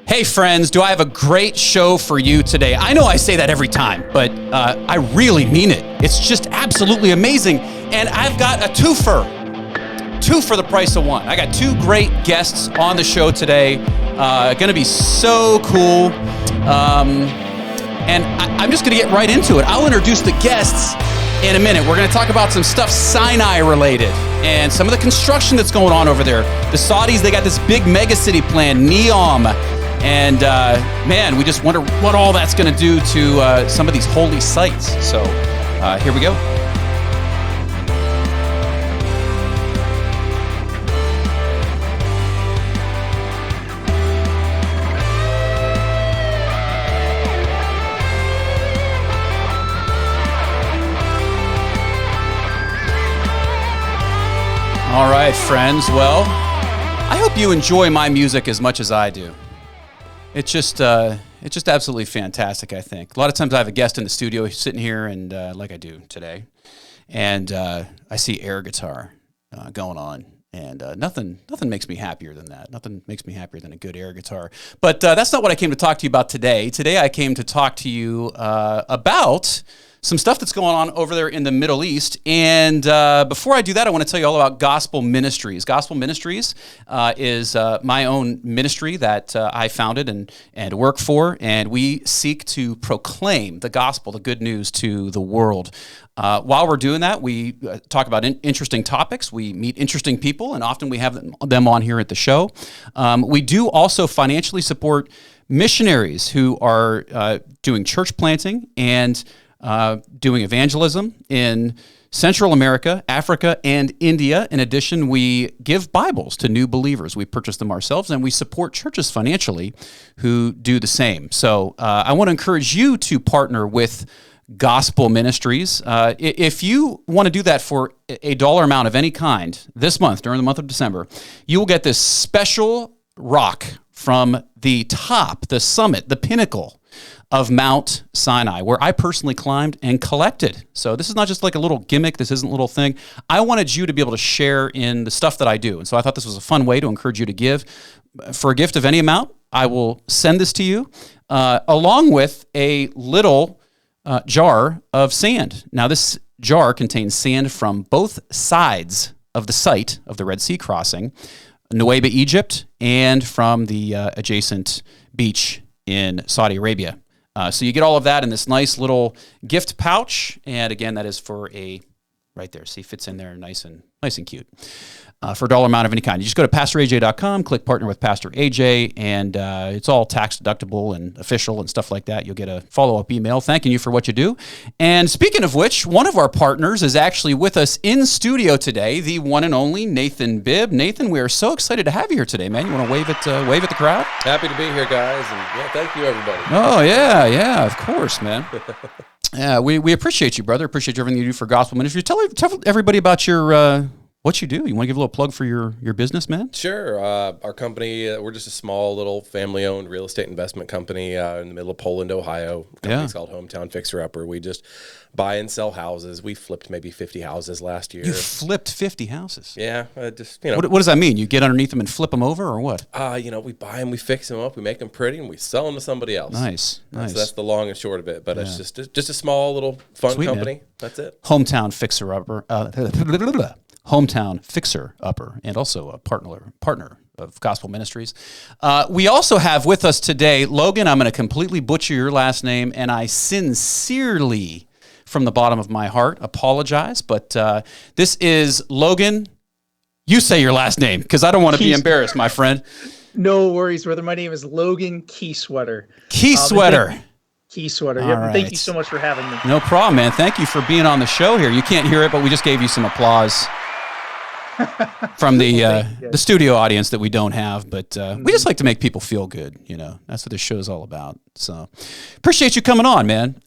Hey friends, do I have a great show for you today? I know I say that every time, but I really mean it. It's just absolutely amazing. And I've got a twofer. Two for the price of one. I got two great guests on the show today. Gonna be so cool. And I'm just gonna get right into it. I'll introduce the guests in a minute. We're gonna talk about some stuff Sinai related and some of the construction that's going on over there. The Saudis, they got this big megacity plan, Neom. And man, we just wonder what all that's going to do to some of these holy sites. So here we go. All right, friends. Well, I hope you enjoy my music as much as I do. It's just absolutely fantastic, I think. A lot of times I have a guest in the studio sitting here, and like I do today, and I see air guitar going on, and nothing makes me happier than that. Nothing makes me happier than a good air guitar. But that's not what I came to talk to you about today. Today I came to talk to you about some stuff that's going on over there in the Middle East. And before I do that, I want to tell you all about Gospel Ministries. Gospel Ministries is my own ministry that I founded and work for, and we seek to proclaim the gospel, the good news to the world. While we're doing that, we talk about interesting topics. We meet interesting people, and often we have them on here at the show. We do also financially support missionaries who are doing church planting and doing evangelism in Central America, Africa, and India. In addition, we give Bibles to new believers. We purchase them ourselves, and we support churches financially who do the same. So I want to encourage you to partner with Gospel Ministries. If you want to do that for a dollar amount of any kind this month, during the month of December, you will get this special rock from the top, the summit, the pinnacle of Mount Sinai, where I personally climbed and collected. So this is not just like a little gimmick. This isn't a little thing. I wanted you to be able to share in the stuff that I do. And so I thought this was a fun way to encourage you to give. For a gift of any amount, I will send this to you, along with a little jar of sand. Now, this jar contains sand from both sides of the site of the Red Sea crossing, Nuweiba, Egypt, and from the adjacent beach in Saudi Arabia. So you get all of that in this nice little gift pouch, and again, that is for right there. See, fits in there nice and cute. For a dollar amount of any kind. You just go to PastorAJ.com, click Partner with Pastor AJ, and it's all tax deductible and official and stuff like that. You'll get a follow-up email thanking you for what you do. And speaking of which, one of our partners is actually with us in studio today, the one and only Nathan Bibb. Nathan, we are so excited to have you here today, man. You want to wave at the crowd? Happy to be here, guys, and yeah, thank you, everybody. Oh, yeah, of course, man. Yeah, we appreciate you, brother. Appreciate everything you do for Gospel Ministry. Tell everybody about your what you do. You want to give a little plug for your business, man? Sure. Our company, we're just a small little family-owned real estate investment company in the middle of Poland, Ohio. The company's called Hometown Fixer Upper. We just buy and sell houses. We flipped maybe 50 houses last year. You flipped 50 houses? Yeah. What does that mean? You get underneath them and flip them over, or what? We buy them, we fix them up, we make them pretty, and we sell them to somebody else. Nice. So that's the long and short of it. But it's just a small little fun company. Man. That's it. Hometown Fixer Upper. Hometown Fixer Upper, and also a partner of Gospel Ministries. We also have with us today, Logan, I'm going to completely butcher your last name, and I sincerely, from the bottom of my heart, apologize, but this is Logan. You say your last name, because I don't want to be embarrassed, my friend. No worries, brother. My name is Logan Kiesewetter. Kiesewetter. Kiesewetter. Yep. Right. Thank you so much for having me. No problem, man. Thank you for being on the show here. You can't hear it, but we just gave you some applause from the studio audience that we don't have, but we just like to make people feel good. That's what this show is all about. So appreciate you coming on, man.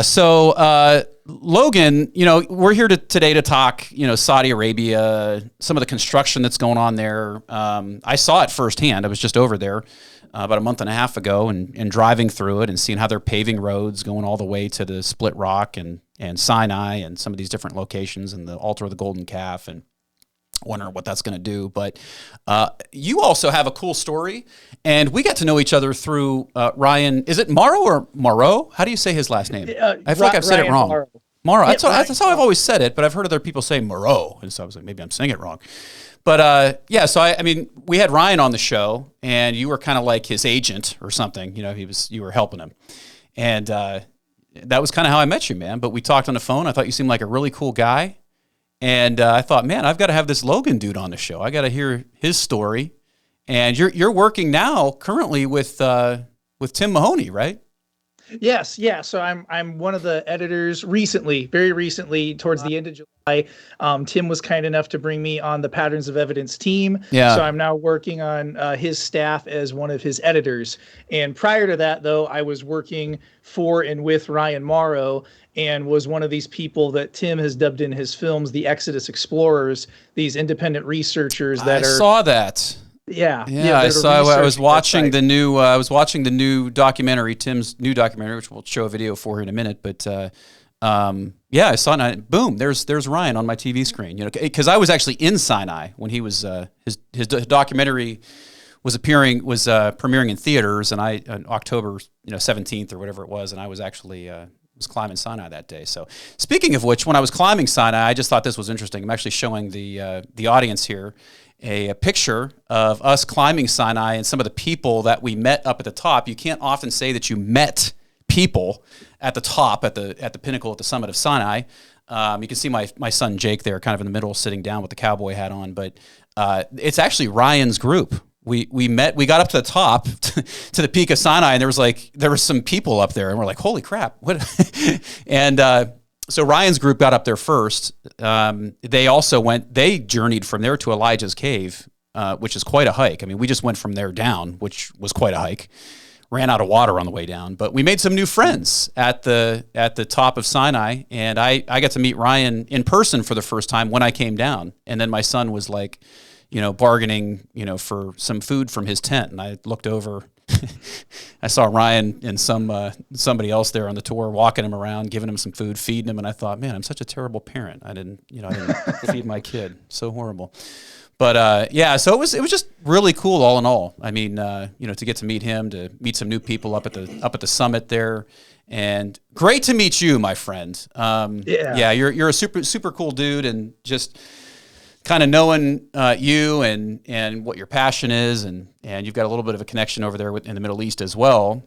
So Logan, we're here today to talk, Saudi Arabia, some of the construction that's going on there. I saw it firsthand. I was just over there about a month and a half ago and driving through it and seeing how they're paving roads going all the way to the Split Rock and Sinai and some of these different locations and the altar of the golden calf. And wondering what that's going to do. But you also have a cool story, and we got to know each other through Ryan. Is it Morrow or Moreau? How do you say his last name? I feel like I've said it wrong. Morrow. Yep, That's how I've always said it, but I've heard other people say Moreau, and so I was like, maybe I'm saying it wrong. But yeah, so I mean, we had Ryan on the show, and you were kind of like his agent or something. You know, you were helping him, and that was kind of how I met you, man. But we talked on the phone. I thought you seemed like a really cool guy. And I thought, man, I've got to have this Logan dude on the show. I got to hear his story. And you're working now currently with Tim Mahoney, right? Yes, yeah. So I'm one of the editors recently, very recently, towards the end of July. Tim was kind enough to bring me on the Patterns of Evidence team. Yeah. So I'm now working on his staff as one of his editors. And prior to that, though, I was working for and with Ryan Morrow, and was one of these people that Tim has dubbed in his films the Exodus Explorers, these independent researchers that I saw that. Yeah, I saw. I was watching the new. I was watching the new documentary, Tim's new documentary, which we'll show a video for here in a minute. But yeah, I saw it. And boom, there's Ryan on my TV screen. You know, because I was actually in Sinai when he was his documentary was premiering in theaters, and on October 17th or whatever it was, and I was actually was climbing Sinai that day. So speaking of which, when I was climbing Sinai, I just thought this was interesting. I'm actually showing the audience here a picture of us climbing Sinai and some of the people that we met up at the top. You can't often say that you met people at the top, at the pinnacle, at the summit of Sinai. You can see my son Jake there, kind of in the middle, sitting down with the cowboy hat on. But it's actually Ryan's group. We got up to the top, to the peak of Sinai, and there was some people up there, and we're like, holy crap, what? And so Ryan's group got up there first. They journeyed from there to Elijah's cave, which is quite a hike. I mean, we just went from there down, which was quite a hike. Ran out of water on the way down, but we made some new friends at the top of Sinai, and I got to meet Ryan in person for the first time when I came down. And then my son was like, bargaining, for some food from his tent, and I looked over. I saw Ryan and somebody else there on the tour walking him around, giving him some food, feeding him, and I thought, man, I'm such a terrible parent. I didn't feed my kid. So horrible. But yeah, so it was just really cool all in all. I mean, to get to meet him, to meet some new people up at the summit there, and great to meet you, my friend. Yeah, you're a super cool dude, and just kind of knowing you and what your passion is, and you've got a little bit of a connection over there in the Middle East as well.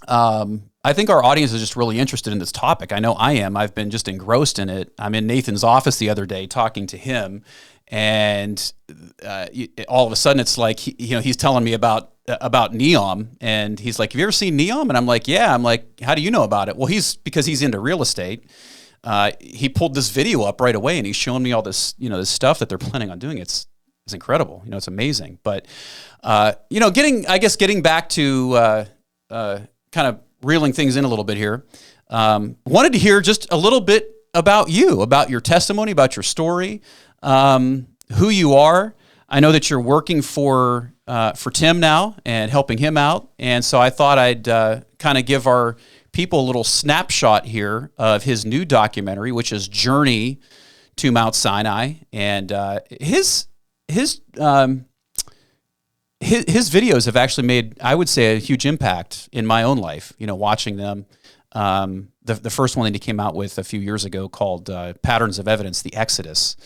I think our audience is just really interested in this topic. I know I am. I've been just engrossed in it. I'm in Nathan's office the other day talking to him, and all of a sudden it's like he's telling me about Neom, and he's like, "Have you ever seen Neom?" And I'm like, "Yeah." I'm like, "How do you know about it?" Well, because he's into real estate. He pulled this video up right away, and he's showing me all this, this stuff that they're planning on doing. It's incredible. It's amazing. But, getting back to kind of reeling things in a little bit here, wanted to hear just a little bit about you, about your testimony, about your story, who you are. I know that you're working for Tim now and helping him out. And so I thought I'd kind of give our people a little snapshot here of his new documentary, which is Journey to Mount Sinai, and his videos have actually made, I would say, a huge impact in my own life. Watching them. The first one that he came out with a few years ago called Patterns of Evidence: The Exodus.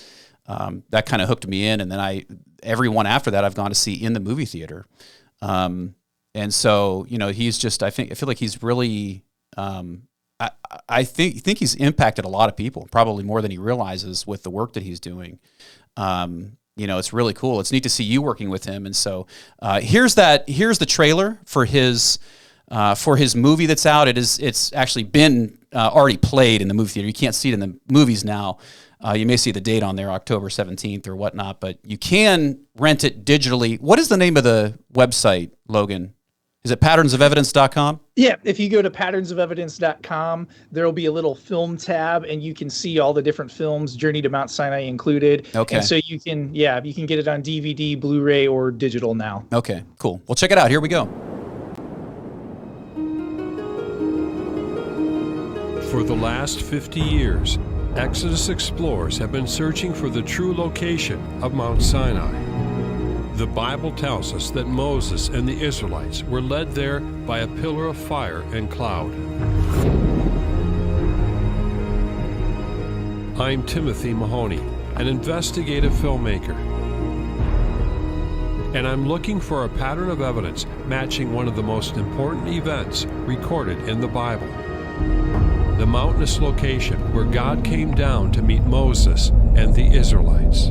That kind of hooked me in, and then every one after that I've gone to see in the movie theater. And so he's just I feel like he's really. I think he's impacted a lot of people, probably more than he realizes with the work that he's doing. It's really cool. It's neat to see you working with him. And so here's the trailer for his movie that's out. It's actually been already played in the movie theater. You can't see it in the movies now. You may see the date on there, October 17th or whatnot, but you can rent it digitally. What is the name of the website, Logan? Is it patternsofevidence.com? Yeah, if you go to patternsofevidence.com, there will be a little film tab, and you can see all the different films, Journey to Mount Sinai included. Okay. And so you can get it on DVD, Blu-ray, or digital now. Okay, cool. Well, check it out. Here we go. For the last 50 years, Exodus explorers have been searching for the true location of Mount Sinai. The Bible tells us that Moses and the Israelites were led there by a pillar of fire and cloud. I'm Timothy Mahoney, an investigative filmmaker. And I'm looking for a pattern of evidence matching one of the most important events recorded in the Bible. The mountainous location where God came down to meet Moses and the Israelites.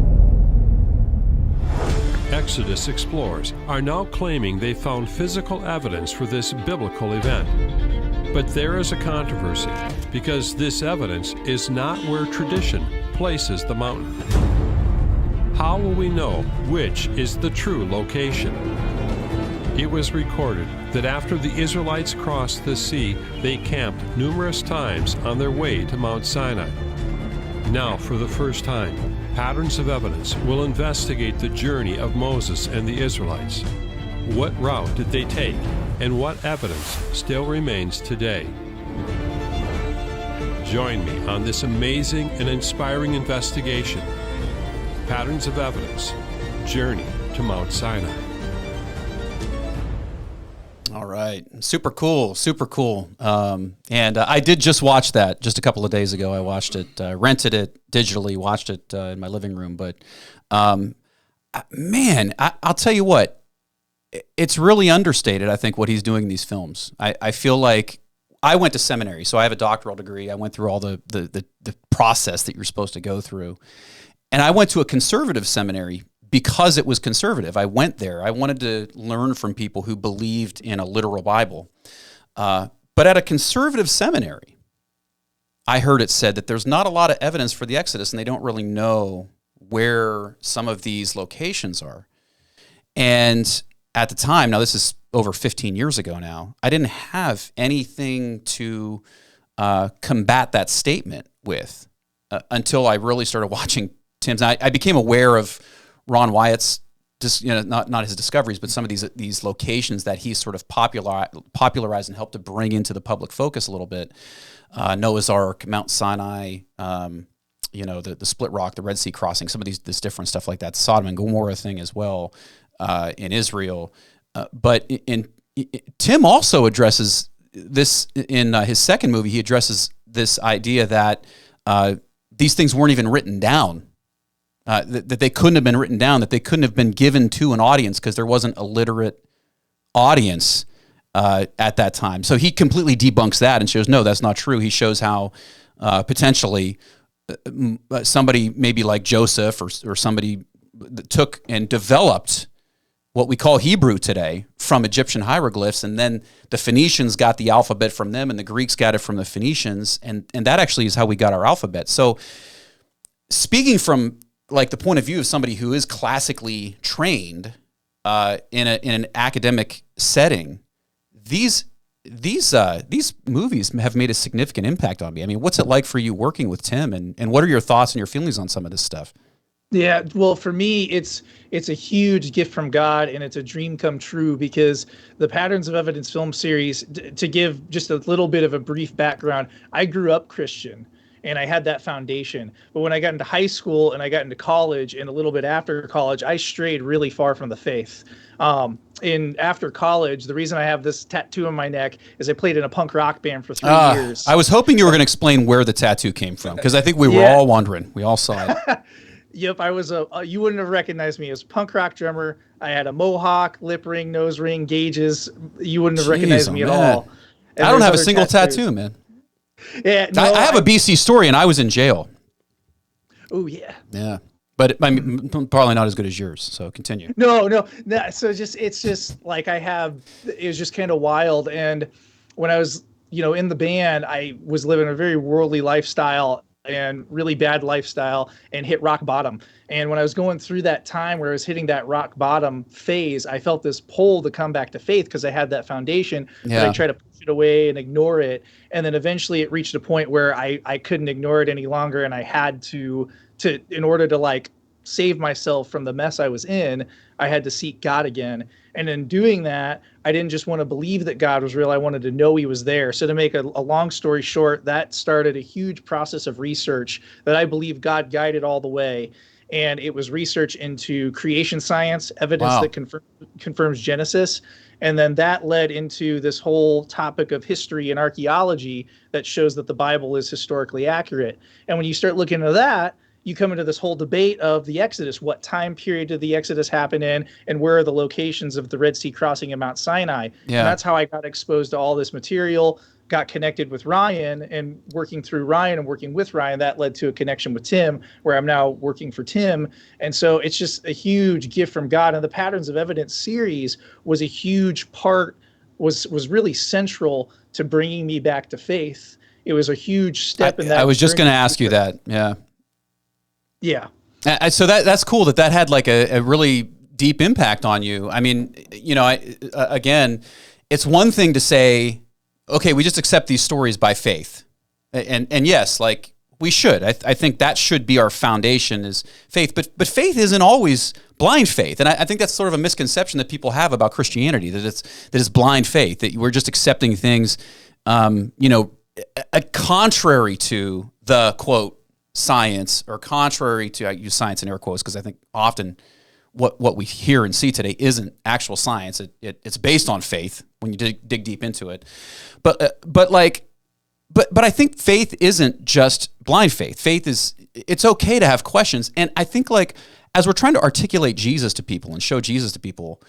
Exodus explorers are now claiming they found physical evidence for this biblical event. But there is a controversy because this evidence is not where tradition places the mountain. How will we know which is the true location? It was recorded that after the Israelites crossed the sea, they camped numerous times on their way to Mount Sinai. Now, for the first time, Patterns of Evidence will investigate the journey of Moses and the Israelites. What route did they take, and what evidence still remains today? Join me on this amazing and inspiring investigation. Patterns of Evidence, Journey to Mount Sinai. All right. Super cool. Super cool. And I did just watch that just a couple of days ago. I watched it, rented it digitally, watched it in my living room. But man, I'll tell you what, it's really understated, I think, what he's doing in these films. I feel like I went to seminary, so I have a doctoral degree. I went through all the process that you're supposed to go through. And I went to a conservative seminary because it was conservative. I went there. I wanted to learn from people who believed in a literal Bible. But at a conservative seminary, I heard it said that there's not a lot of evidence for the Exodus, and they don't really know where some of these locations are. And at the time, now this is over 15 years ago now, I didn't have anything to combat that statement with until I really started watching Tim's. I became aware of Ron Wyatt's, just not his discoveries, but some of these locations that he sort of popularized and helped to bring into the public focus a little bit. Noah's Ark, Mount Sinai, the Split Rock, the Red Sea crossing, some of this different stuff like that. Sodom and Gomorrah thing as well in Israel. But Tim also addresses this in his second movie. He addresses this idea that these things weren't even written down. That they couldn't have been written down, that they couldn't have been given to an audience because there wasn't a literate audience at that time. So he completely debunks that and shows, no, that's not true. He shows how potentially somebody maybe like Joseph or somebody took and developed what we call Hebrew today from Egyptian hieroglyphs, and then the Phoenicians got the alphabet from them and the Greeks got it from the Phoenicians, and that actually is how we got our alphabet. So speaking from like the point of view of somebody who is classically trained in an academic setting, these movies have made a significant impact on me. I mean, what's it like for you working with Tim, and what are your thoughts and your feelings on some of this stuff? Yeah, well, for me, it's a huge gift from God, and it's a dream come true, because the Patterns of Evidence film series, to give just a little bit of a brief background, I grew up Christian. And I had that foundation. But when I got into high school and I got into college and a little bit after college, I strayed really far from the faith. After college, the reason I have this tattoo on my neck is I played in a punk rock band for 3 years. I was hoping you were going to explain where the tattoo came from, because I think we were all wondering. We all saw it. Yep, I was you wouldn't have recognized me as punk rock drummer. I had a mohawk, lip ring, nose ring, gauges. You wouldn't have recognized me at all. And I don't have a single tattoo, man. Yeah, no, I have a BC story, and I was in jail. Oh yeah. Yeah, but I mean, probably not as good as yours. So continue. No. So it's just like it was just kind of wild. And when I was, in the band, I was living a very worldly lifestyle and really bad lifestyle, and hit rock bottom. And when I was going through that time where I was hitting that rock bottom phase, I felt this pull to come back to faith because I had that foundation. Yeah. But I tried to push it away and ignore it. And then eventually it reached a point where I couldn't ignore it any longer. And I had to in order to like save myself from the mess I was in, I had to seek God again. And in doing that, I didn't just want to believe that God was real. I wanted to know he was there. So to make a long story short, that started a huge process of research that I believe God guided all the way. And it was research into creation science, evidence Wow. that confirms Genesis. And then that led into this whole topic of history and archaeology that shows that the Bible is historically accurate. And when you start looking into that, you come into this whole debate of the Exodus. What time period did the Exodus happen in, and where are the locations of the Red Sea crossing and Mount Sinai? Yeah. And that's how I got exposed to all this material, got connected with Ryan, and working through Ryan and working with Ryan, that led to a connection with Tim, where I'm now working for Tim. And so it's just a huge gift from God. And the Patterns of Evidence series was a huge part, was really central to bringing me back to faith. It was a huge step in that. I was just going to ask you that. Yeah. Yeah. So that's cool that had like a really deep impact on you. I mean, again, it's one thing to say, okay, we just accept these stories by faith. And yes, like we should. I think that should be our foundation is faith. But faith isn't always blind faith. And I think that's sort of a misconception that people have about Christianity, that it's blind faith, that we're just accepting things, contrary to the, quote, science, or contrary to, I use science in air quotes because I think often what we hear and see today isn't actual science. It's based on faith when you dig deep into it. But I think faith isn't just blind faith. Faith it's okay to have questions. And I think like as we're trying to articulate Jesus to people and show Jesus to people,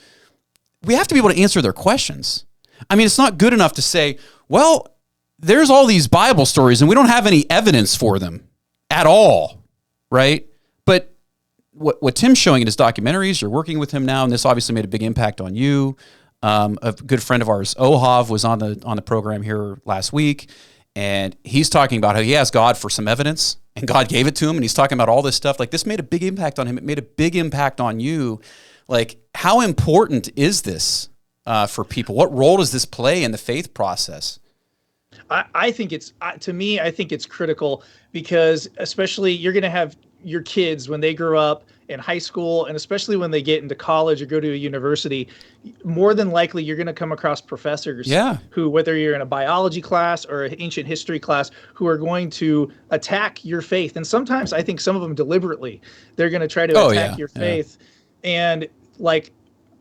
we have to be able to answer their questions. I mean, it's not good enough to say, well, there's all these Bible stories and we don't have any evidence for them at all, right? But what Tim's showing in his documentaries, you're working with him now, and this obviously made a big impact on you. A good friend of ours, Ohav, was on the program here last week, and he's talking about how he asked God for some evidence, and God gave it to him, and he's talking about all this stuff. Like, this made a big impact on him. It made a big impact on you. Like, how important is this for people? What role does this play in the faith process? I think to me, I think it's critical because especially you're going to have your kids when they grow up in high school, and especially when they get into college or go to a university, more than likely you're going to come across professors who, whether you're in a biology class or an ancient history class, who are going to attack your faith. And sometimes I think some of them deliberately, they're going to try to attack your faith. And like,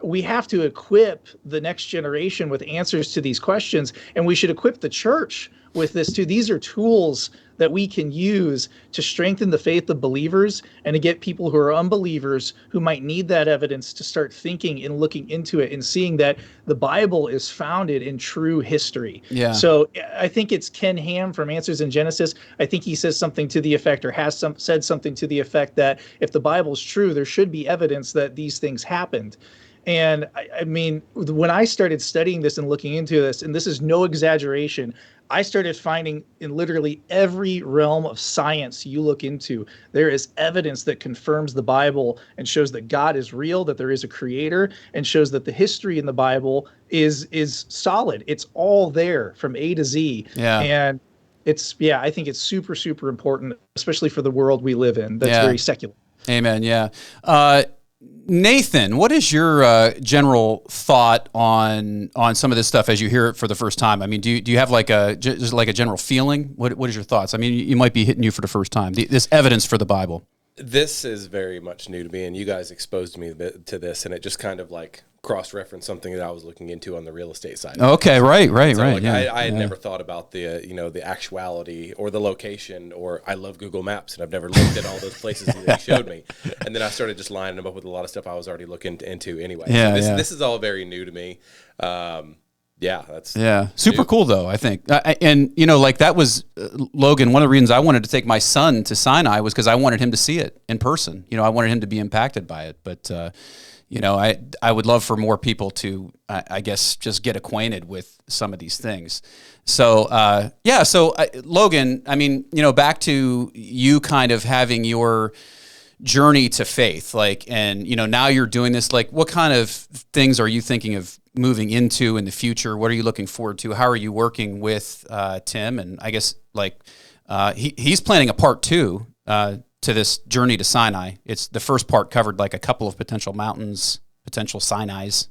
we have to equip the next generation with answers to these questions, and we should equip the church with this too. These are tools that we can use to strengthen the faith of believers and to get people who are unbelievers who might need that evidence to start thinking and looking into it and seeing that the Bible is founded in true history. Yeah. So I think it's Ken Ham from Answers in Genesis. I think he says something to the effect, or has said something to the effect, that if the Bible is true, there should be evidence that these things happened. And I mean, when I started studying this and looking into this, and this is no exaggeration, I started finding in literally every realm of science you look into, there is evidence that confirms the Bible and shows that God is real, that there is a creator, and shows that the history in the Bible is solid. It's all there from A to Z. Yeah. And I think it's super, super important, especially for the world we live in that's very secular. Amen. Yeah. Nathan, what is your general thought on some of this stuff as you hear it for the first time? I mean, do you have just like a general feeling? What is your thoughts? I mean, you might be hitting you for the first time. This evidence for the Bible. This is very much new to me, and you guys exposed me to this, and it just kind of like cross-referenced something that I was looking into on the real estate side. Okay, right. Like, I had never thought about the actuality or the location, or I love Google Maps, and I've never looked at all those places that you showed me. And then I started just lining them up with a lot of stuff I was already looking into anyway. Yeah, so this is all very new to me. That's super cool though, I think. And like that was Logan, one of the reasons I wanted to take my son to Sinai was because I wanted him to see it in person. I wanted him to be impacted by it. But I would love for more people to I guess just get acquainted with some of these things. So Logan, I mean, back to you kind of having your journey to faith, and now you're doing this, what kind of things are you thinking of moving into in the future? What are you looking forward to? How are you working with Tim? And I guess he's planning a part 2 to this journey to Sinai. It's the first part covered like a couple of potential mountains, potential Sinais,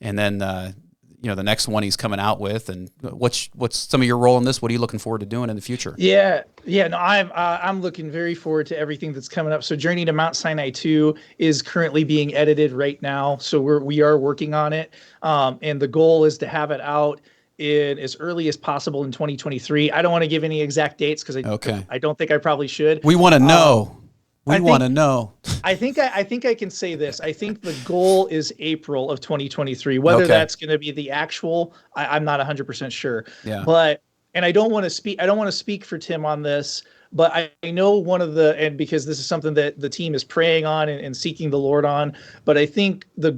and then the next one he's coming out with. And what's some of your role in this? What are you looking forward to doing in the future? Yeah. No, I'm looking very forward to everything that's coming up. So Journey to Mount Sinai 2 is currently being edited right now. So we are working on it, and the goal is to have it out in as early as possible in 2023. I don't want to give any exact dates because I don't think I probably should. We want to know. We want to know. I think I can say this. I think the goal is April of 2023. Whether that's going to be the actual, I'm not 100% sure. Yeah. And I don't want to speak for Tim on this, but I know and because this is something that the team is praying on and seeking the Lord on, but I think the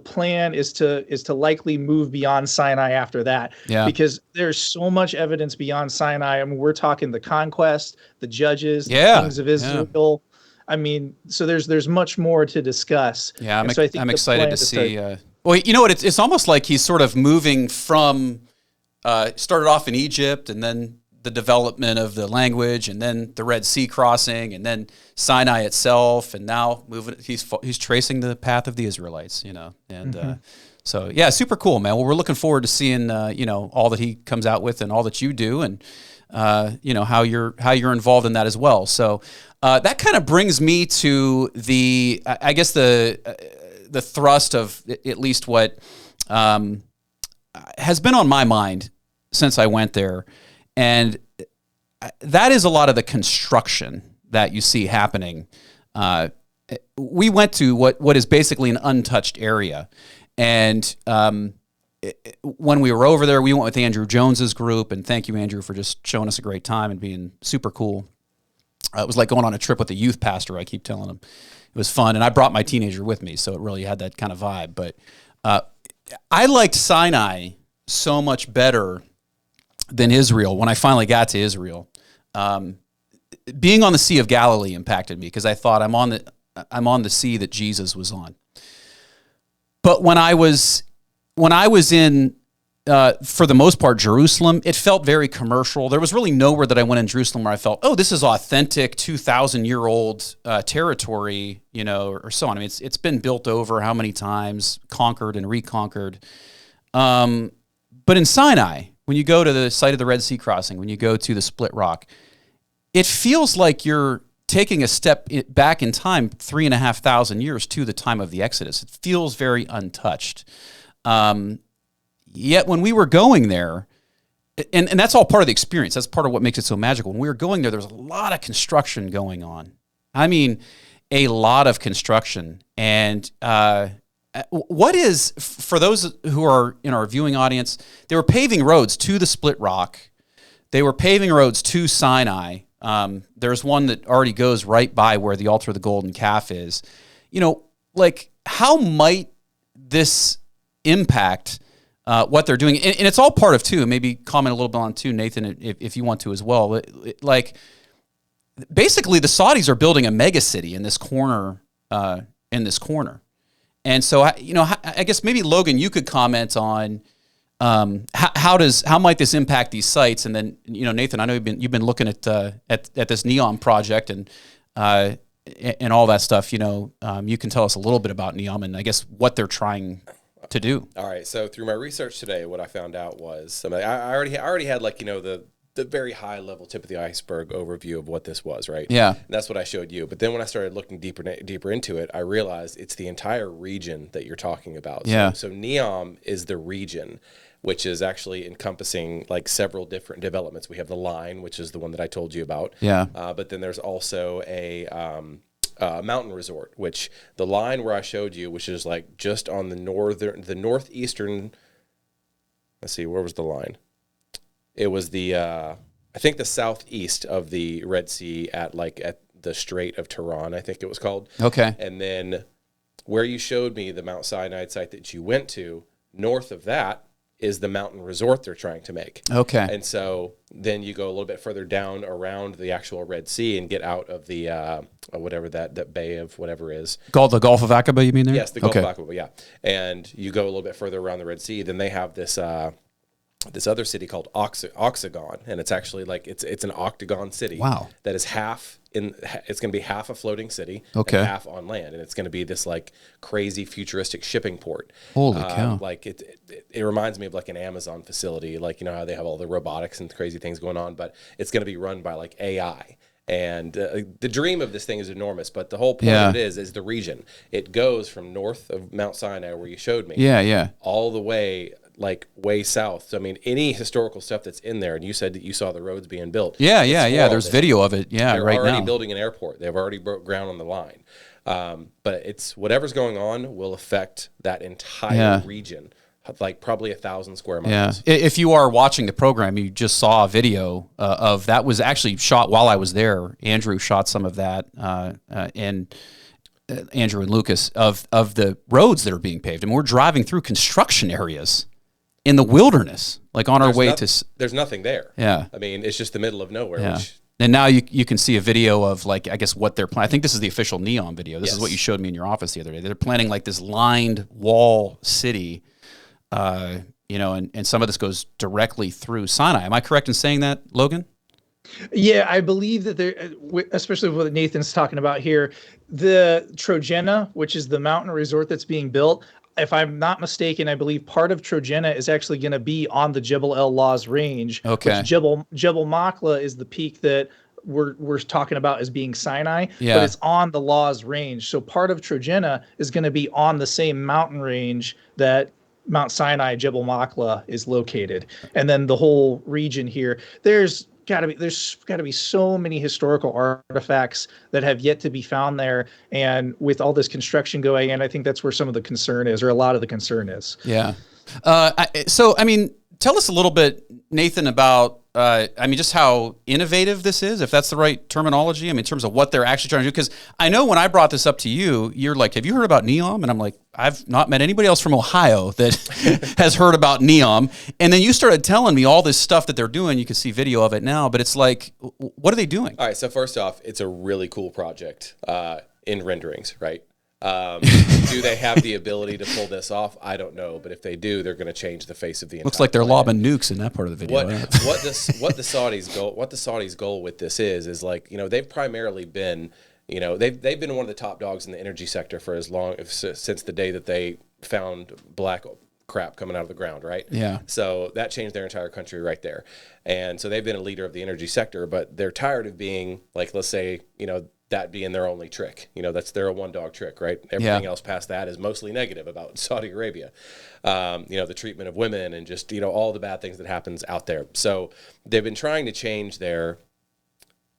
plan is to likely move beyond Sinai after that. Yeah. Because there's so much evidence beyond Sinai. I mean, we're talking the conquest, the judges, the kings of Israel. I mean, so there's much more to discuss. Yeah, I'm excited to see. Well, you know what? It's almost like he's sort of moving from started off in Egypt, and then the development of the language, and then the Red Sea crossing, and then Sinai itself, and now he's tracing the path of the Israelites. So yeah, super cool, man. Well, we're looking forward to seeing all that he comes out with and all that you do, and how you're involved in that as well. So that kind of brings me to the thrust of at least what has been on my mind since I went there, and that is a lot of the construction that you see happening. We went to what is basically an untouched area, and when we were over there, we went with Andrew Jones's group, and thank you, Andrew, for just showing us a great time and being super cool. It was like going on a trip with a youth pastor, I keep telling him. It was fun, and I brought my teenager with me, so it really had that kind of vibe. But I liked Sinai so much better than Israel when I finally got to Israel. Being on the Sea of Galilee impacted me because I thought I'm on the sea that Jesus was on. But when I was in, for the most part, Jerusalem, it felt very commercial. There was really nowhere that I went in Jerusalem where I felt, oh, this is authentic 2,000-year-old territory, or so on. I mean, it's been built over how many times, conquered and reconquered. But in Sinai, when you go to the site of the Red Sea crossing, when you go to the Split Rock, it feels like you're taking a step back in time 3,500 years to the time of the Exodus. It feels very untouched. Yet when we were going there, and that's all part of the experience, that's part of what makes it so magical. When we were going there was a lot of construction going on. I mean, a lot of construction. And what is, for those who are in our viewing audience, they were paving roads to the Split Rock. They were paving roads to Sinai. There's one that already goes right by where the altar of the golden calf is. How might this impact what they're doing? And it's all part of, too, maybe comment a little bit on, too, Nathan, if you want to as well. Basically, the Saudis are building a megacity in this corner, And so, I guess maybe, Logan, you could comment on how might this impact these sites, and then Nathan, I know you've been looking at this Neom project and all that stuff. You can tell us a little bit about Neom and I guess what they're trying to do. All right. So through my research today, what I found out was I already had the very high level tip of the iceberg overview of what this was, right? Yeah. And that's what I showed you. But then when I started looking deeper into it, I realized it's the entire region that you're talking about. Yeah. So Neom is the region, which is actually encompassing several different developments. We have the line, which is the one that I told you about. Yeah. But then there's also a mountain resort, which the line where I showed you, which is just on the northeastern. Let's see, where was the line? It was I think the southeast of the Red Sea at the Strait of Tiran, I think it was called. Okay. And then where you showed me the Mount Sinai site that you went to, north of that is the mountain resort they're trying to make. Okay. And so then you go a little bit further down around the actual Red Sea and get out of the whatever that bay of whatever is. Called the Gulf of Aqaba, you mean there? Yes, the Gulf of Aqaba, yeah. And you go a little bit further around the Red Sea, then they have this this other city called Oxagon, and it's actually like it's an octagon city. Wow. That is it's going to be half a floating city, Okay. and half on land, and it's going to be this like crazy futuristic shipping port. Holy cow. Like it reminds me of like an Amazon facility, like, you know how they have all the robotics and crazy things going on, but it's going to be run by like AI. And the dream of this thing is enormous, but the whole point of it is the region. It goes from north of Mount Sinai, where you showed me, all the way like way south. So I mean, any historical stuff that's in there, and you said that you saw the roads being built. There's video of it. Yeah, They're right now. already building an airport. They've already broke ground on the line. But it's whatever's going on will affect that entire region, like probably 1,000 square miles. Yeah. If you are watching the program, you just saw a video of that was actually shot while I was there. Andrew shot some of that, and Andrew and Lucas of the roads that are being paved. And we're driving through construction areas in the wilderness, like on our way to. There's nothing there. Yeah. I mean, it's just the middle of nowhere. Yeah. Which, and now you can see a video of like, I guess what they're planning. I think this is the official Neom video. This is what you showed me in your office the other day. They're planning like this lined wall city, and some of this goes directly through Sinai. Am I correct in saying that, Logan? Yeah, I believe that there, especially what Nathan's talking about here, the Trojena, which is the mountain resort that's being built. If I'm not mistaken, I believe part of Trojena is actually going to be on the Jebel El Lawz range. Okay. Which Jebel Makla is the peak that we're talking about as being Sinai, but it's on the Lawz range. So part of Trojena is going to be on the same mountain range that Mount Sinai, Jebel Makla is located. And then the whole region here, there's got to be so many historical artifacts that have yet to be found there. And with all this construction going in, I think that's where some of the concern is, or a lot of the concern is. Yeah. Tell us a little bit, Nathan, about, just how innovative this is, if that's the right terminology, in terms of what they're actually trying to do. Because I know when I brought this up to you, you're like, have you heard about Neom? And I'm like, I've not met anybody else from Ohio that has heard about Neom. And then you started telling me all this stuff that they're doing. You can see video of it now, but it's like, what are they doing? All right, so first off, it's a really cool project in renderings, right? Do they have the ability to pull this off? I don't know, but if they do, they're going to change the face of the entire Looks like they're planet. lobbing nukes in that part of the video. What the Saudis' goal with this is like, they've primarily been, they've been one of the top dogs in the energy sector for since the day that they found black crap coming out of the ground, right? Yeah. So that changed their entire country right there. And so they've been a leader of the energy sector, but they're tired of being like, let's say, that being their only trick. That's their one dog trick, right? Everything else past that is mostly negative about Saudi Arabia. The treatment of women and just, all the bad things that happens out there. So they've been trying to change their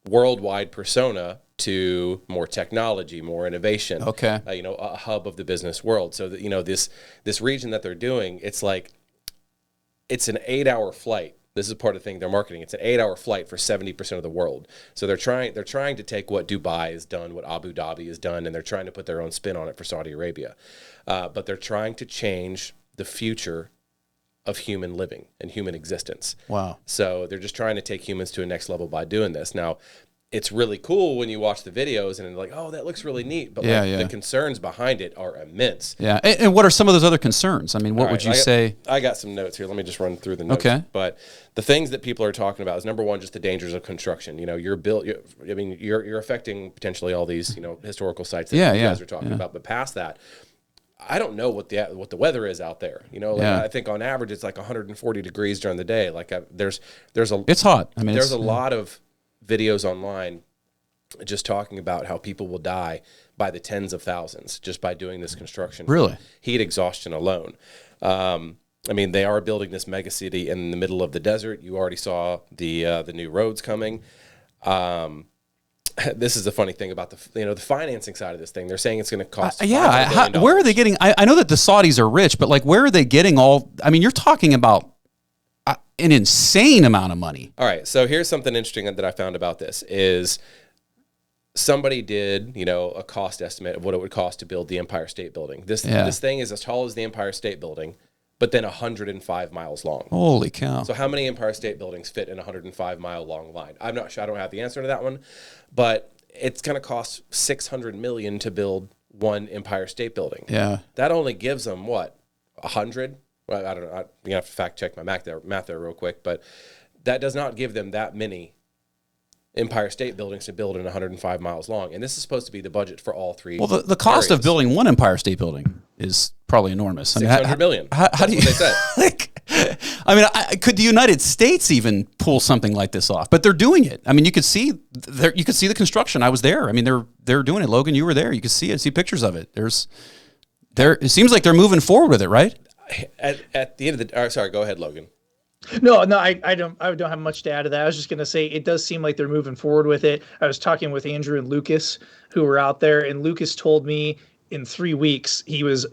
worldwide persona to more technology, more innovation. Okay. A hub of the business world. So that, this region that they're doing, it's like, it's an 8-hour flight. This is part of the thing they're marketing. It's an 8-hour flight for 70% of the world. So they're trying to take what Dubai has done, what Abu Dhabi has done, and they're trying to put their own spin on it for Saudi Arabia. But they're trying to change the future of human living and human existence. Wow. So they're just trying to take humans to a next level by doing this. Now, it's really cool when you watch the videos and they're like, oh, that looks really neat. But the concerns behind it are immense. Yeah. And what are some of those other concers? What would you say? I got some notes here. Let me just run through the notes. Okay. But the things that people are talking about is, number one, just the dangers of construction. You're affecting potentially all these, historical sites that you guys are talking about. But past that, I don't know what the weather is out there. I think on average it's like 140 degrees during the day. Like it's hot. There's a lot of videos online just talking about how people will die by the tens of thousands just by doing this construction. Really? Heat exhaustion alone. They are building this megacity in the middle of the desert. You already saw the new roads coming. This is the funny thing about the financing side of this thing. They're saying it's going to cost $5 billion. Where are they getting? I know that the Saudis are rich, but like, where are they getting all? You're talking about an insane amount of money. All right, so here's something interesting that I found about this is somebody did, a cost estimate of what it would cost to build the Empire State Building. This thing is as tall as the Empire State Building, but then 105 miles long. Holy cow. So how many Empire State Buildings fit in a 105-mile long line? I'm not sure. I don't have the answer to that one, but it's going to cost $600 million to build one Empire State Building. Yeah. That only gives them, what, 100? Well, I don't know. You have to fact check my math there real quick, but that does not give them that many Empire State Buildings to build in 105 miles long. And this is supposed to be the budget for all three. Well, the cost of building one Empire State Building is probably enormous. I mean, $600 million. How do you? What they said. Could the United States even pull something like this off? But they're doing it. I mean, you could see the construction. I was there. I mean, they're doing it. Logan, you were there. You could see it. See pictures of it. It seems like they're moving forward with it, right? At the end of the, sorry, go ahead, Logan. No, I don't have much to add to that. I was just going to say it does seem like they're moving forward with it. I was talking with Andrew and Lucas, who were out there, and Lucas told me in 3 weeks he was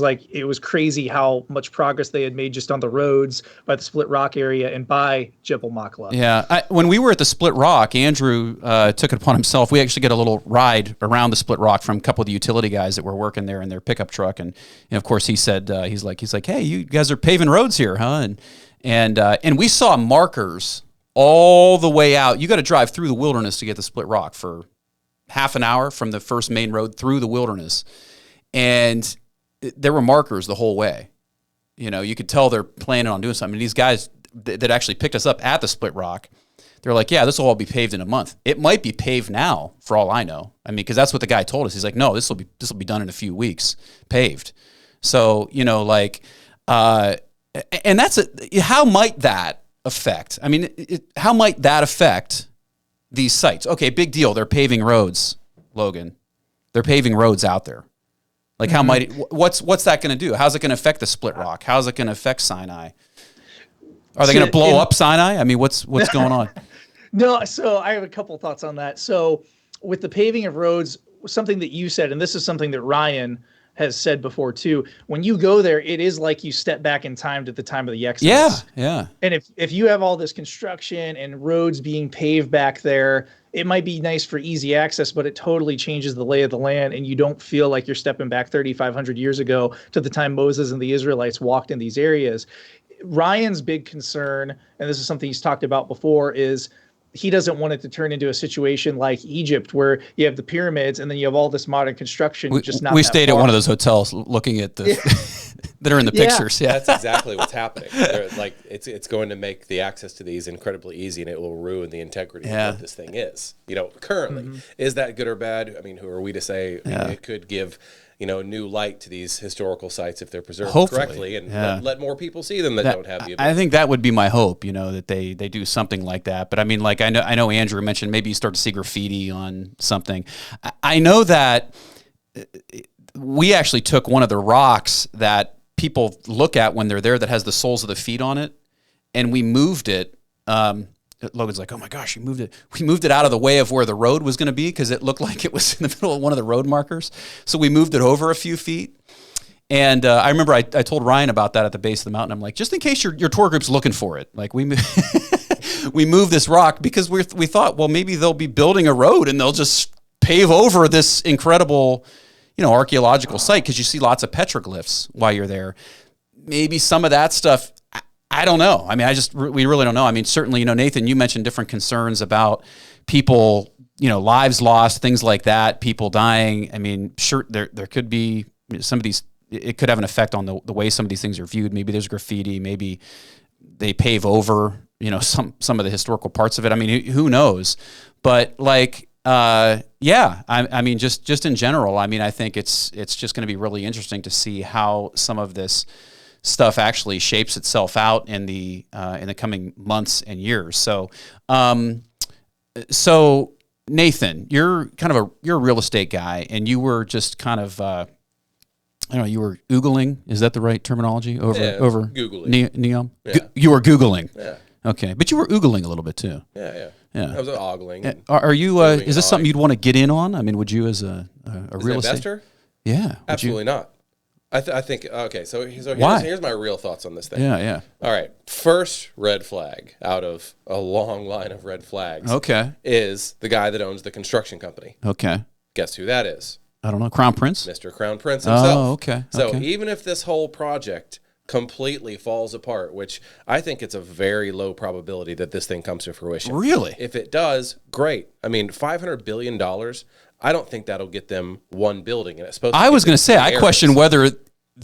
like, it was crazy how much progress they had made just on the roads by the Split Rock area and by Jebel Makla. Yeah, when we were at the Split Rock, Andrew took it upon himself. We actually get a little ride around the Split Rock from a couple of the utility guys that were working there in their pickup truck, and of course he said he's like, hey, you guys are paving roads here, huh? And we saw markers all the way out. You got to drive through the wilderness to get to Split Rock for half an hour from the first main road through the wilderness. And there were markers the whole way. You could tell they're planning on doing something. And these guys that actually picked us up at the Split Rock, they're like, yeah, this will all be paved in a month. It might be paved now, for all I know. I mean, because that's what the guy told us. He's like, no, this will be done in a few weeks, paved. So, and how might that affect? I mean, how might that affect these sites? Okay, big deal. They're paving roads, Logan. They're paving roads out there. Like, how might what's that going to do? How's it going to affect the Split Rock? How's it going to affect Sinai? Are they going to blow up Sinai? I mean, what's going on? No, so I have a couple thoughts on that. So with the paving of roads, something that you said, and this is something that Ryan has said before too, when you go there, it is like you step back in time to the time of the Exodus. Yeah. And if you have all this construction and roads being paved back there, it might be nice for easy access, but it totally changes the lay of the land, and you don't feel like you're stepping back 3,500 years ago to the time Moses and the Israelites walked in these areas. Ryan's big concern, and this is something he's talked about before, is he doesn't want it to turn into a situation like Egypt, where you have the pyramids and then you have all this modern construction. We stayed at one of those hotels looking at the that are in the pictures. Yeah, that's exactly what's happening. Like it's going to make the access to these incredibly easy, and it will ruin the integrity of what this thing is. Currently, is that good or bad? I mean, who are we to say? I mean, it could give new light to these historical sites if they're preserved correctly, and let more people see them that don't have the ability. I think that would be my hope, that they do something like that. But I mean, like I know Andrew mentioned maybe you start to see graffiti on something. I know that we actually took one of the rocks that people look at when they're there that has the soles of the feet on it, and we moved it. Logan's like, oh my gosh, you moved it. We moved it out of the way of where the road was going to be because it looked like it was in the middle of one of the road markers. So we moved it over a few feet. And I remember I told Ryan about that at the base of the mountain. I'm like, just in case your tour group's looking for it, like we moved this rock because we thought, well, maybe they'll be building a road and they'll just pave over this incredible, archaeological site because you see lots of petroglyphs while you're there. Maybe some of that stuff. I don't know. I mean, we really don't know. I mean, certainly, Nathan, you mentioned different concerns about people, lives lost, things like that, people dying. I mean, sure, there could be some of these, it could have an effect on the way some of these things are viewed. Maybe there's graffiti, maybe they pave over, some of the historical parts of it. I mean, who knows? But I mean, just in general, I mean, I think it's just going to be really interesting to see how some of this stuff actually shapes itself out in the coming months and years. So Nathan, you're a real estate guy, and you were just kind of you were Googling. Is that the right terminology? Over Googling. Neom? Yeah. You were Googling. Yeah. Okay, but you were oogling a little bit too. Yeah. I was ogling. Are you? Is this something you'd want to get in on? I mean, would you, as a real estate investor? Yeah, absolutely not. I think, okay, so here's my real thoughts on this thing. Yeah. All right, first red flag out of a long line of red flags is the guy that owns the construction company. Okay. Guess who that is? I don't know, Crown Prince? Mr. Crown Prince himself. Oh, okay. So even if this whole project completely falls apart, which I think it's a very low probability that this thing comes to fruition. Really? If it does, great. I mean, $500 billion, I don't think that'll get them one building. And it's supposed to I was going to say, I question whether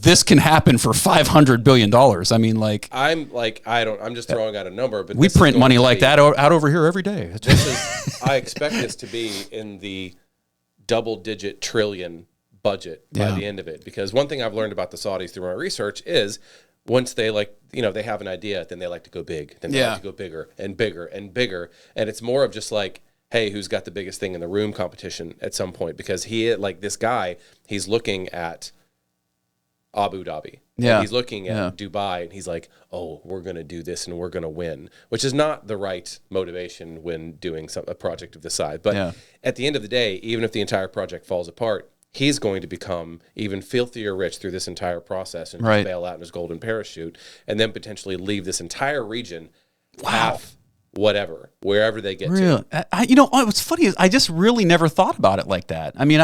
this can happen for $500 billion. I mean, like, I'm just throwing out a number, but we print money like that out over here every day. I expect this to be in the double-digit trillion budget by the end of it. Because one thing I've learned about the Saudis through my research is once they they have an idea, then they like to go big. Then they like to go bigger and bigger and bigger. And it's more of just like, hey, who's got the biggest thing in the room competition at some point? Because this guy, he's looking at Abu Dhabi. Yeah. And he's looking at Dubai, and he's like, oh, we're going to do this and we're going to win, which is not the right motivation when doing a project of this size. But at the end of the day, even if the entire project falls apart, he's going to become even filthier rich through this entire process and just bail out in his golden parachute and then potentially leave this entire region half whatever, wherever they get to. What's funny is I just really never thought about it like that. I mean,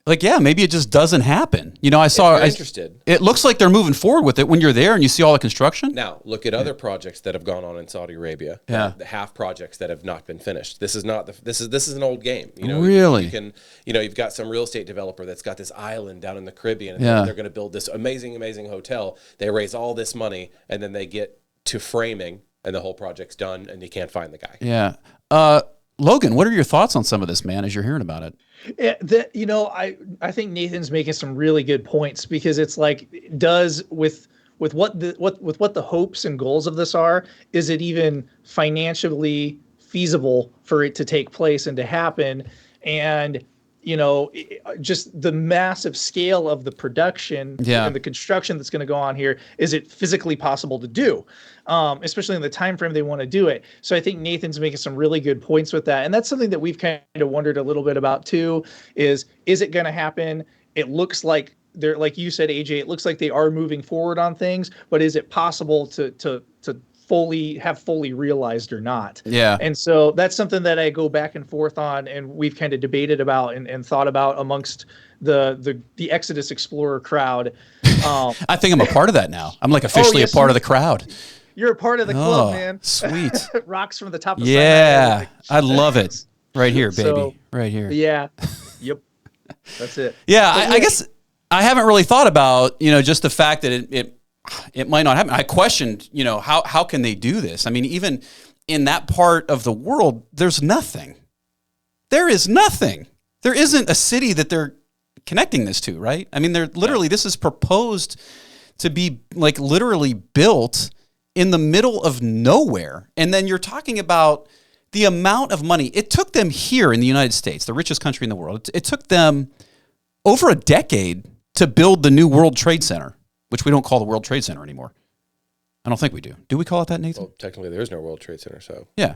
maybe it just doesn't happen. Interested. It looks like they're moving forward with it when you're there and you see all the construction. Now, look at other projects that have gone on in Saudi Arabia. The half projects that have not been finished. This is an old game. Really? You've got some real estate developer that's got this island down in the Caribbean, and they're going to build this amazing, amazing hotel. They raise all this money, and then they get to framing, and the whole project's done, and you can't find the guy. Yeah. Logan, what are your thoughts on some of this, man, as you're hearing about it? I think Nathan's making some really good points, because it's like, with what the hopes and goals of this are, is it even financially feasible for it to take place and to happen? And just the massive scale of the production and the construction that's going to go on here, is it physically possible to do, especially in the time frame they want to do it? So I think Nathan's making some really good points with that, and that's something that we've kind of wondered a little bit about too. Is it going to happen? It looks like they're, like you said, AJ, it looks like they are moving forward on things, but is it possible to fully realized or not? Yeah. And so that's something that I go back and forth on, and we've kind of debated about and thought about amongst the Exodus Explorer crowd. I think I'm a part of that now. I'm like officially a part of the crowd. You're a part of the club, man. Sweet. Rocks from the top of Sinai. Sinai. I love it. Right here, baby. So, right here. Yeah. Yep. That's it. Yeah, I guess I haven't really thought about, just the fact that it might not happen. I questioned, how can they do this? I mean, even in that part of the world, there's nothing. There is nothing. There isn't a city that they're connecting this to, right? I mean, this is proposed to be like literally built in the middle of nowhere. And then you're talking about the amount of money. It took them here in the United States, the richest country in the world. It took them over a decade to build the new World Trade Center, which we don't call the World Trade Center anymore. I don't think we do. Do we call it that, Nathan? Well, technically, there is no World Trade Center, so. Yeah.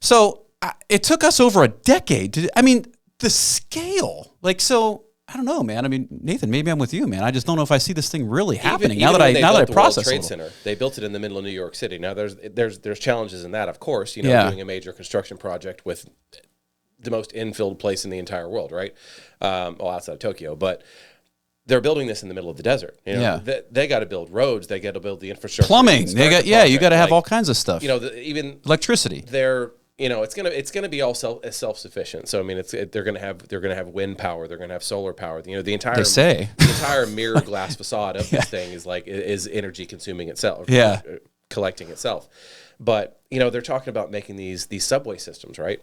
So it took us over a decade the scale. I don't know, man. I mean, Nathan, maybe I'm with you, man. I just don't know if I see this thing really happening now that I process it. Center, they built it in the middle of New York City. Now, there's challenges in that, of course. Doing a major construction project with the most infilled place in the entire world, right? Outside of Tokyo, but they're building this in the middle of the desert. They got to build roads. They got to build the infrastructure. Plumbing. You got to have all kinds of stuff. Even electricity. It's gonna be all self-sufficient. So I mean, they're gonna have wind power. They're gonna have solar power. The entire mirror glass facade of this thing is energy consuming itself. Collecting itself. But they're talking about making these subway systems, right?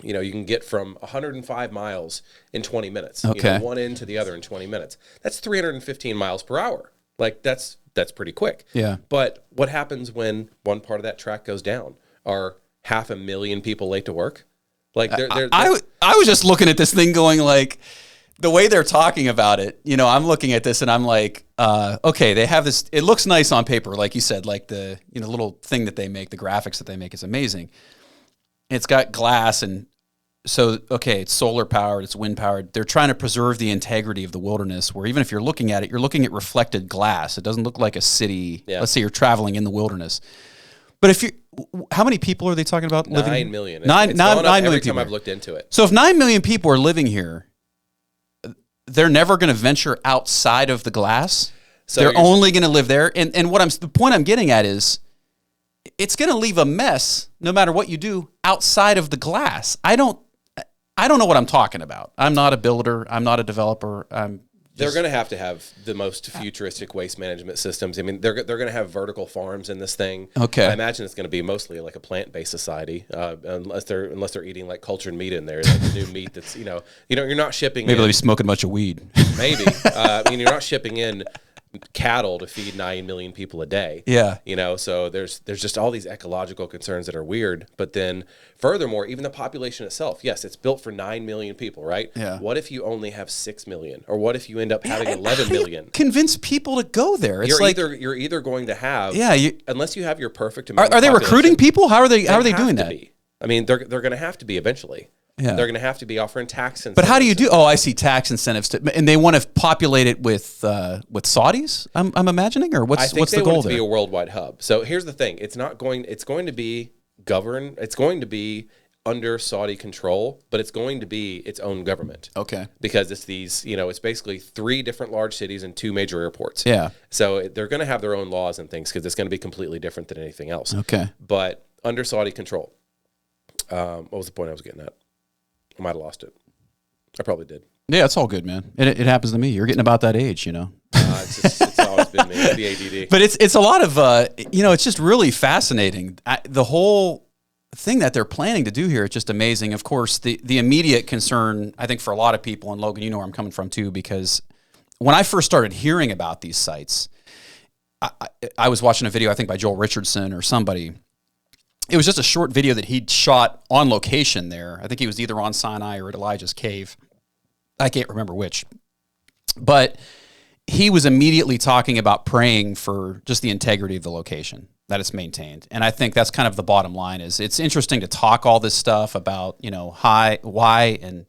You can get from 105 miles in 20 minutes. Okay. One end to the other in 20 minutes. That's 315 miles per hour. That's pretty quick. Yeah. But what happens when one part of that track goes down? Are 500,000 people late to work? I was just looking at this thing going the way they're talking about it, I'm looking at this and I'm like, okay, they have this, it looks nice on paper, like you said, like the little thing that they make, the graphics that they make is amazing. It's got glass, and so, okay, it's solar powered, it's wind powered. They're trying to preserve the integrity of the wilderness, where even if you're looking at it, you're looking at reflected glass. It doesn't look like a city. Yeah. Let's say you're traveling in the wilderness. But how many people are they talking about living? 9 million. 9 million every people. Time I've looked into it. So if 9 million people are living here, they're never going to venture outside of the glass. So they're only going to live there. And the point I'm getting at is, it's going to leave a mess no matter what you do outside of the glass. I don't know what I'm talking about. I'm not a builder. I'm not a developer. I'm They're going to have the most futuristic waste management systems. I mean, they're going to have vertical farms in this thing. Okay. I imagine it's going to be mostly like a plant-based society, unless they're eating like cultured meat in there, like the new meat that's you're not shipping. Maybe they'll be smoking a bunch of weed. Maybe I mean, you're not shipping in cattle to feed 9 million people a day. Yeah. So there's just all these ecological concerns that are weird. But then furthermore, even the population itself, yes, it's built for 9 million people, right? Yeah. What if you only have 6 million? Or what if you end up having Yeah, 11 how do you million? convince people to go there. It's You're either going to have, unless you have your perfect amount are they population, recruiting people? How are they doing that? be. I mean, they're going to have to be eventually. Yeah. They're going to have to be offering tax incentives. But how do you do? Oh, I see tax incentives, and they want to populate it with Saudis. I'm imagining, or what's the goal I think they want it to there? be a worldwide hub. So here's the thing: it's going to be governed. It's going to be under Saudi control, but it's going to be its own government. Okay. Because it's these, it's basically 3 different large cities and 2 major airports. Yeah. So they're going to have their own laws and things because it's going to be completely different than anything else. Okay. But under Saudi control. What was the point I was getting at? I might have lost it. I probably did. Yeah, it's all good, man. It happens to me. You're getting about that age, It's always been me, the ADD. But it's a lot of it's just really fascinating. The whole thing that they're planning to do here is just amazing. Of course, the immediate concern, I think, for a lot of people, and Logan, you know where I'm coming from too, because when I first started hearing about these sites, I was watching a video, I think by Joel Richardson or somebody. It was just a short video that he'd shot on location there. I think he was either on Sinai or at Elijah's cave. I can't remember which. But he was immediately talking about praying for just the integrity of the location, that it's maintained. And I think that's kind of the bottom line. Is it's interesting to talk all this stuff about, why and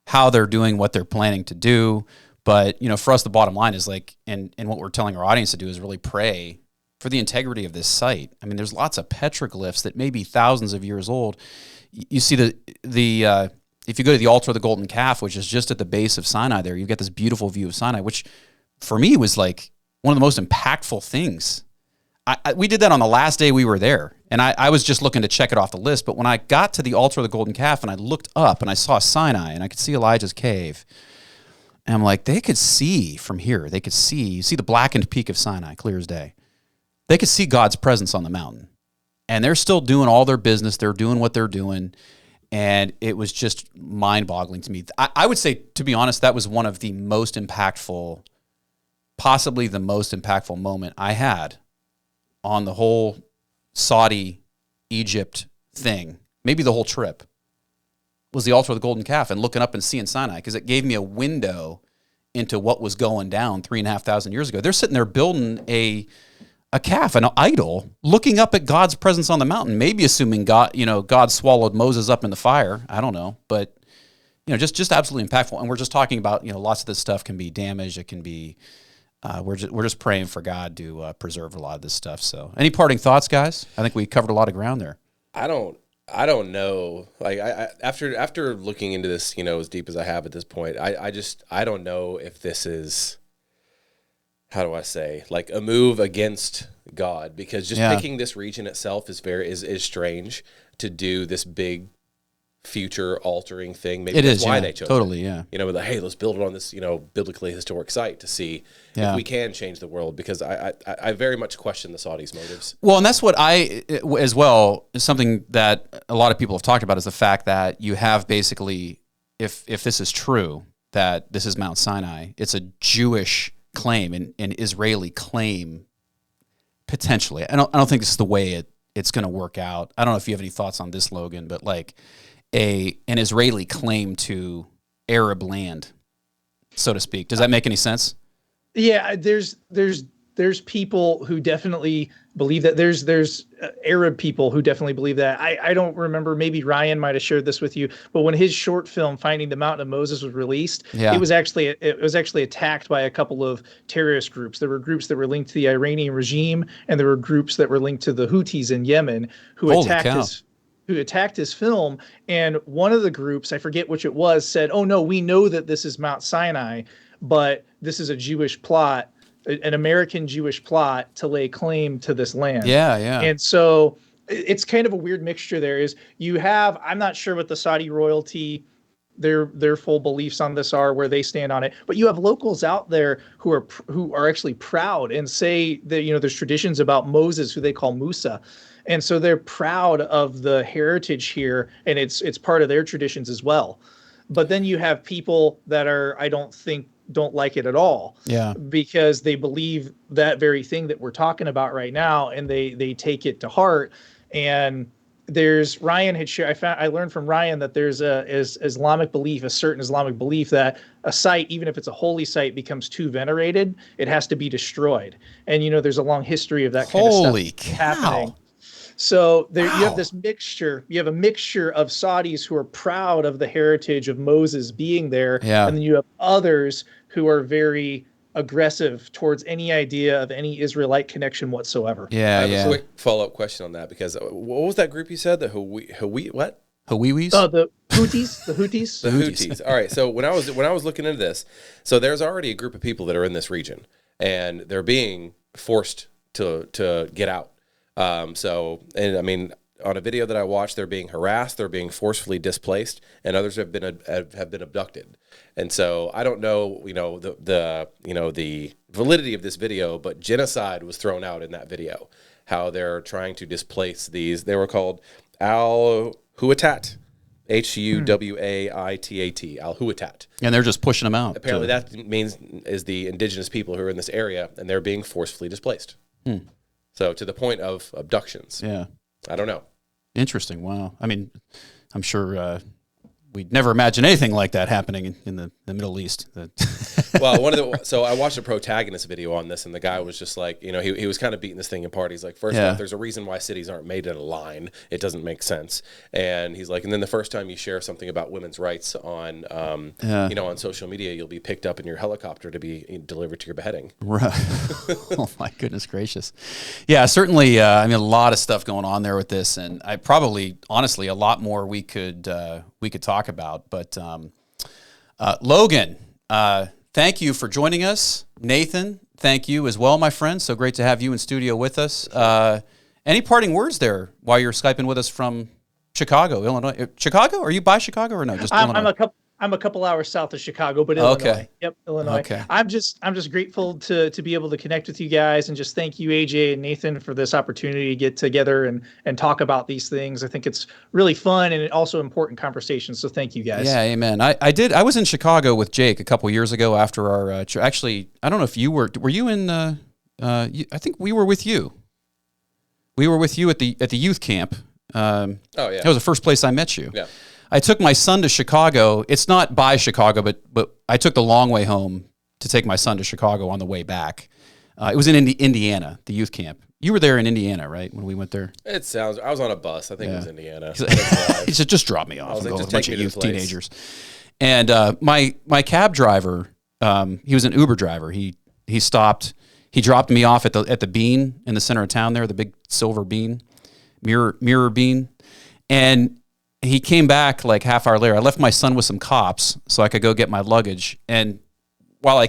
how they're doing what they're planning to do. But, for us, the bottom line is and what we're telling our audience to do is really pray for the integrity of this site. I mean, there's lots of petroglyphs that may be thousands of years old. You see if you go to the altar of the golden calf, which is just at the base of Sinai there, you get this beautiful view of Sinai, which for me was like one of the most impactful things. We did that on the last day we were there, and I was just looking to check it off the list. But when I got to the altar of the golden calf and I looked up and I saw Sinai and I could see Elijah's cave, and I'm like, they could see from here. They could see the blackened peak of Sinai, clear as day. They could see God's presence on the mountain, and they're still doing all their business. They're doing what they're doing, and it was just mind-boggling to me. I would say, to be honest, that was one of the most impactful, possibly the most impactful moment I had on the whole Saudi-Egypt thing, maybe the whole trip, was the altar of the golden calf and looking up and seeing Sinai, because it gave me a window into what was going down 3,500 years ago. They're sitting there building a calf, an idol, looking up at God's presence on the mountain, maybe assuming God swallowed Moses up in the fire. I don't know, but just absolutely impactful. And we're just talking about lots of this stuff can be damaged. It can be. We're just praying for God to preserve a lot of this stuff. So, any parting thoughts, guys? I think we covered a lot of ground there. I don't know. Like after looking into this, as deep as I have at this point, I don't know if this is, how do I say, like a move against God, because just picking this region itself is strange to do this big future altering thing. Maybe that's why they chose totally, it. Hey, let's build it on this, biblically historic site to see if we can change the world, because I very much question the Saudis' motives. Well, and that's what as well, is something that a lot of people have talked about, is the fact that you have basically, if this is true, that this is Mount Sinai, it's a Jewish claim, an Israeli claim, potentially. I don't think this is the way it's going to work out. I don't know if you have any thoughts on this, Logan, but like an Israeli claim to Arab land, so to speak. Does that make any sense? Yeah, there's people who definitely believe that. There's Arab people who definitely believe that. I don't remember, maybe Ryan might have shared this with you, but when his short film Finding the Mountain of Moses was released, it was actually attacked by a couple of terrorist groups. There were groups that were linked to the Iranian regime, and there were groups that were linked to the Houthis in Yemen who attacked his film. And one of the groups, I forget which it was, said, "Oh no, we know that this is Mount Sinai, but this is a Jewish plot, an American Jewish plot to lay claim to this land." Yeah, yeah. And so it's kind of a weird mixture there. I'm not sure what the Saudi royalty their full beliefs on this are, where they stand on it. But you have locals out there who are actually proud and say that, there's traditions about Moses, who they call Musa. And so they're proud of the heritage here, and it's part of their traditions as well. But then you have people that don't like it at all. Yeah. Because they believe that very thing that we're talking about right now, and they take it to heart. And Ryan had shared, I learned from Ryan that there's a certain Islamic belief that a site, even if it's a holy site, becomes too venerated, it has to be destroyed. And there's a long history of that kind of stuff happening. So you have this mixture. You have a mixture of Saudis who are proud of the heritage of Moses being there, and then you have others who are very aggressive towards any idea of any Israelite connection whatsoever. I have a quick follow-up question on that, because what was that group you said? The what? Hawiwis? The Houthis. The Houthis. The Houthis. All right. So when I was looking into this, so there's already a group of people that are in this region, and they're being forced to get out. On a video that I watched, they're being harassed, they're being forcefully displaced, and others have been abducted. And so I don't know, the validity of this video, but genocide was thrown out in that video. How they're trying to displace these. They were called Al-Huwatat, Huwaitat, Al-Huwatat. And they're just pushing them out. Apparently, that means is the indigenous people who are in this area, and they're being forcefully displaced. So to the point of abductions. Yeah. I don't know. Interesting. Wow. I mean, I'm sure we'd never imagine anything like that happening in the Middle East. Well, so I watched a protagonist video on this, and the guy was just like, he was kind of beating this thing apart. He's like, first off, there's a reason why cities aren't made in a line. It doesn't make sense. And he's like, and then the first time you share something about women's rights on, on social media, you'll be picked up in your helicopter to be delivered to your beheading. Right. Oh my goodness gracious. Yeah, certainly. A lot of stuff going on there with this, and I probably, honestly, a lot more we could talk about. But Logan, thank you for joining us. Nathan, thank you as well, my friend. So great to have you in studio with us. Any parting words there while you're Skyping with us from Chicago, Illinois? Chicago? Are you by Chicago or no? Just Illinois? I'm a couple hours south of Chicago, but Illinois. Okay. Yep, Illinois. Okay. I'm just grateful to be able to connect with you guys, and just thank you, AJ and Nathan, for this opportunity to get together and talk about these things. I think it's really fun and also important conversation. So thank you guys. Yeah, amen. I was in Chicago with Jake a couple years ago after our actually, I don't know if you were you in I think we were with you. We were with you at the youth camp. Oh yeah. That was the first place I met you. Yeah. I took my son to Chicago. It's not by Chicago, but I took the long way home to take my son to Chicago on the way back. It was in Indiana, the youth camp. You were there in Indiana, right, when we went there? I was on a bus. I think it was Indiana. He said, just drop me off. I was like, just a bunch take of me to youth the place. teenagers. And my cab driver, he was an Uber driver. He stopped. He dropped me off at the Bean in the center of town there, the big silver bean, mirror bean. And he came back like half hour later. I left my son with some cops so I could go get my luggage. And while I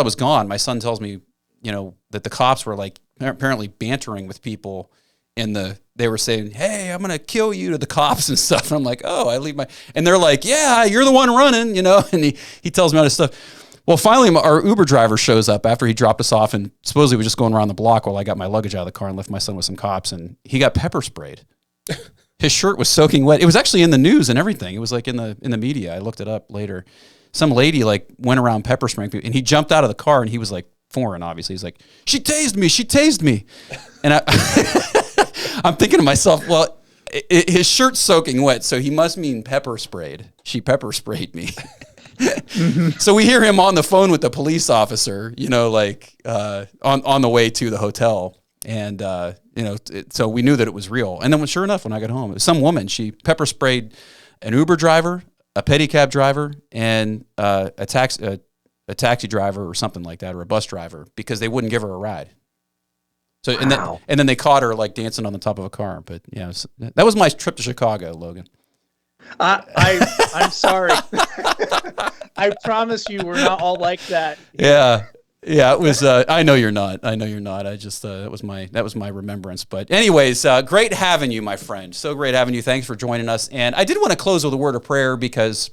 was gone, my son tells me, that the cops were like apparently bantering with people they were saying, hey, I'm going to kill you to the cops and stuff. And I'm like, oh, and they're like, yeah, you're the one running, and he tells me all this stuff. Well, finally our Uber driver shows up after he dropped us off, and supposedly was just going around the block while I got my luggage out of the car and left my son with some cops, and he got pepper sprayed. His shirt was soaking wet. It was actually in the news and everything. It was like in the media. I looked it up later. Some lady went around pepper spraying people, and he jumped out of the car, and he was like foreign, obviously. He's like, she tased me. And I'm thinking to myself, well, his shirt's soaking wet, so he must mean pepper sprayed. She pepper sprayed me. So we hear him on the phone with the police officer, on the way to the hotel. And, so we knew that it was real. And then sure enough, when I got home, it was some woman, she pepper sprayed an Uber driver, a pedicab driver, and a taxi driver or something like that, or a bus driver, because they wouldn't give her a ride. So, wow. and then they caught her dancing on the top of a car. But yeah, that was my trip to Chicago, Logan. I'm sorry. I promise you we're not all like that. Yeah, it was. I know you're not. I just that was my remembrance. But anyways, great having you, my friend. So great having you. Thanks for joining us. And I did want to close with a word of prayer because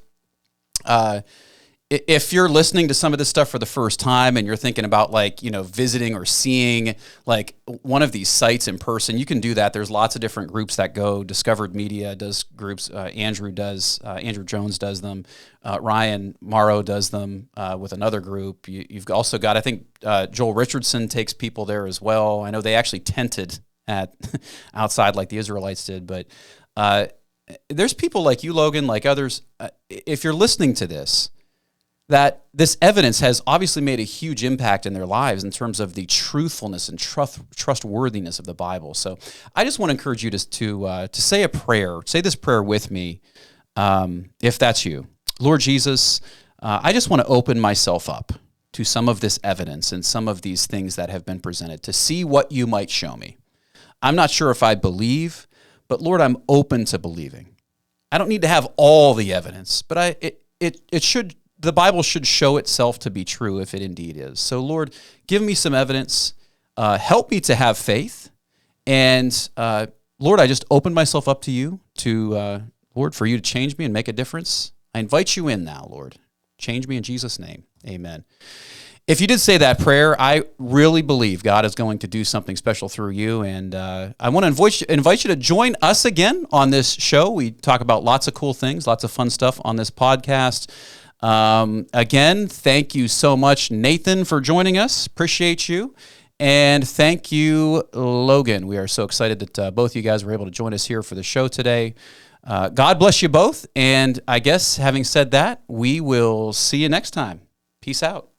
If you're listening to some of this stuff for the first time and you're thinking about visiting or seeing like one of these sites in person, you can do that. There's lots of different groups that go. Discovered Media does groups. Andrew Jones does them. Ryan Morrow does them with another group. You've also got, I think, Joel Richardson takes people there as well. I know they actually tented at outside like the Israelites did, but there's people like you, Logan, like others. If you're listening to this, that this evidence has obviously made a huge impact in their lives in terms of the truthfulness and trustworthiness of the Bible. So I just want to encourage you to say a prayer. Say this prayer with me, if that's you. Lord Jesus, I just want to open myself up to some of this evidence and some of these things that have been presented to see what you might show me. I'm not sure if I believe, but Lord, I'm open to believing. I don't need to have all the evidence, but the Bible should show itself to be true if it indeed is. So, Lord, give me some evidence. Help me to have faith. And, Lord, I just open myself up to you, Lord, for you to change me and make a difference. I invite you in now, Lord. Change me in Jesus' name. Amen. If you did say that prayer, I really believe God is going to do something special through you. And I want to invite you to join us again on this show. We talk about lots of cool things, lots of fun stuff on this podcast. Again, thank you so much, Nathan, for joining us. Appreciate you. And thank you, Logan. We are so excited that both of you guys were able to join us here for the show today. God bless you both. And I guess having said that, we will see you next time. Peace out.